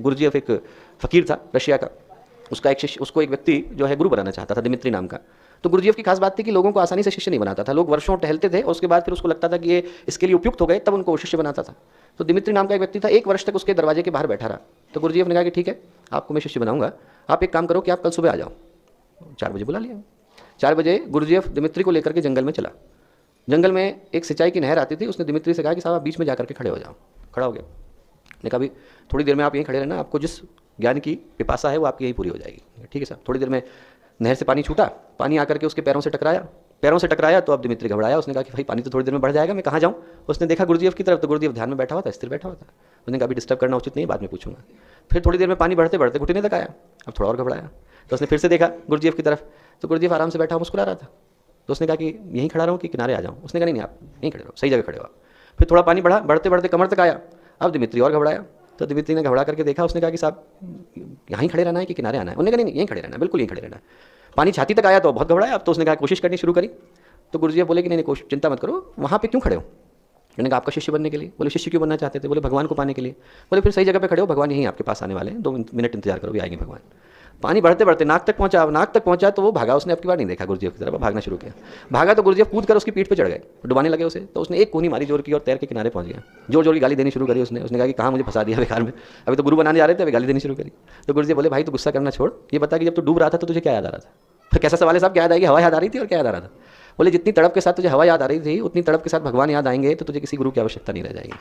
Gurdjieff एक फ़कीर था रशिया का, उसका एक शिष्य, उसको एक व्यक्ति जो है गुरु बनाना चाहता था, दिमित्री नाम का। तो गुरुजीएफ की खास बात थी कि लोगों को आसानी से शिष्य नहीं बनाता था। लोग वर्षों टहलते थे और उसके बाद फिर उसको लगता था कि ये इसके लिए उपयुक्त हो गए, तब उनको शिष्य बनाता था। तो दिमित्री नाम का एक व्यक्ति था, 1 वर्ष तक उसके दरवाजे के बाहर बैठा रहा। तो गुरुजीएफ ने कहा कि ठीक है, आपको मैं शिष्य बनाऊंगा, आप एक काम करो कि आप कल सुबह आ जाओ। 4 बजे बुला लिया। 4 बजे गुरुजीएफ दिमित्री को लेकर के जंगल में चला। जंगल में एक सिंचाई की नहर आती थी। उसने दिमित्री से कहा कि साहब आप बीच में जाकर के खड़े हो जाओ। खड़ा हो गया। ने कहा भी थोड़ी देर में आप यहीं खड़े रहना, आपको जिस ज्ञान की पिपासा है वो आपकी यहीं पूरी हो जाएगी। ठीक है साहब। थोड़ी देर में नहर से पानी छूटा, पानी आकर के उसके पैरों से टकराया। तो अब दिमित्री घबराया। उसने कहा कि भाई पानी तो थोड़ी देर में बढ़ जाएगा, मैं कहाँ जाऊँ। उसने देखा गुरुजीएफ की तरफ, तो गुरुजीएफ ध्यान में बैठा हुआ था, स्थिर बैठा हुआ था। उसने कहा अभी डिस्टर्ब करना उचित नहीं, बाद में पूछूंगा। फिर थोड़ी देर में पानी बढ़ते बढ़ते घुटने तक आया। अब थोड़ा और घबराया, तो उसने फिर से देखा गुरुजीएफ की तरफ, तो गुरुजीएफ आराम से बैठा मुस्कुरा रहा था। तो उसने कहा कि यहीं खड़ा रहूँ कि किनारे आ जाऊँ। उसने कहा नहीं आप यहीं खड़े रहो, सही जगह खड़े हो। फिर थोड़ा पानी बढ़ा, बढ़ते बढ़ते कमर तक आया। अब दिमित्री और घबराया। तो दिमित्री ने घबरा करके देखा। उसने कहा कि साहब यहीं खड़े रहना है कि किनारे आना है। उन्होंने कहा नहीं यहीं खड़े रहना है, बिल्कुल यहीं खड़े रहना है। पानी छाती तक आया तो बहुत घबराया। अब तो उसने कहा कोशिश करनी शुरू करी। तो गुरुजी बोले कि नहीं कोशिश चिंता मत करो, वहाँ पे क्यों खड़े हो। मैंने कहा आपका शिष्य बनने के लिए। बोले शिष्य क्यों बनना चाहते थे। बोले भगवान को पाने के लिए। बोले फिर सही जगह पे खड़े हो, भगवान यहीं आपके पास आने वाले हैं, 2 मिनट इंतजार करो, भी आएंगे भगवान। पानी बढ़ते बढ़ते नाक तक पहुंचा तो वो भागा। उसने अब की बार नहीं देखा गुरुजीएफ की तरफ, भागना शुरू किया। भागा तो गुरुजीएफ कूद कर उसकी पीठ पे चढ़ गए, डुबाने लगे उसे। तो उसने एक कोनी मारी जोर की और तैर के किनारे पहुंच गया। जोर जोर की गाली देनी शुरू करी उसने कहा कि कहाँ मुझे फंसा दिया बेकार में, अभी तो गुरु बनाने जा रहे थे, अभी गाली देनी शुरू करी। तो गुरुजी बोले भाई तू गुस्सा करना छोड़, ये बता कि जब तू डूब रहा था तो तुझे क्या याद आ रहा था। फिर कैसा सवाल है साहब, क्या याद आएगी, हवा याद आ रही थी और क्या याद आ रहा था। बोले जितनी तड़प के साथ तुझे हवा याद आ रही थी, उतनी तड़प के साथ भगवान याद आएंगे तो तुझे किसी गुरु की आवश्यकता नहीं रह जाएगी।